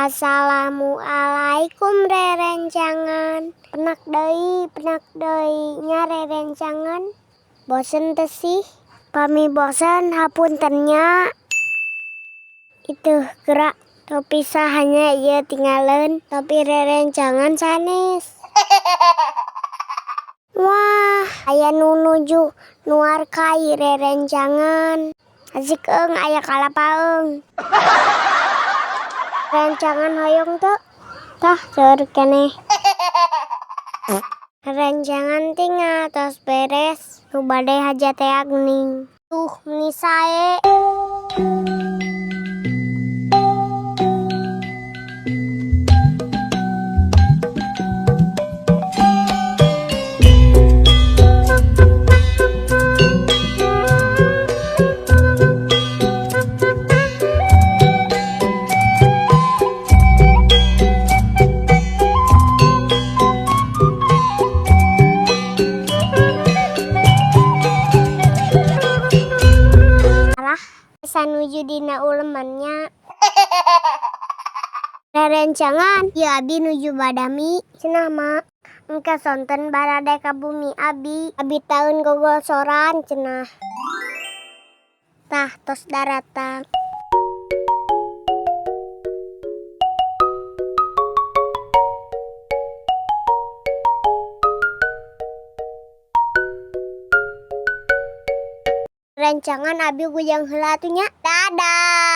Assalamualaikum rerencangan. Penak deui nya rerencangan. Bosen teu sih? Pami bosen hapuntennya. Itu gerak topi sahanya ieu tinggalin topi rerencangan sanes. Wah, aya nu nuju nuar kai rerencangan. Asik aya kalapaeung. Rencangan hoyong tuh. Tah seur keneh. Rencangan tinggal tos beres. Nu bade hajat teh agning. Tuh meni sae. Sanuju dina ulemannya. Rerencangan, ya abi nuju badami. Cenah mak, engke sonten barade ka bumi abi. Abi taun gogol soran cenah. Tah tos daratang. Rencangan abi gujang heula atuh nya. Dadah.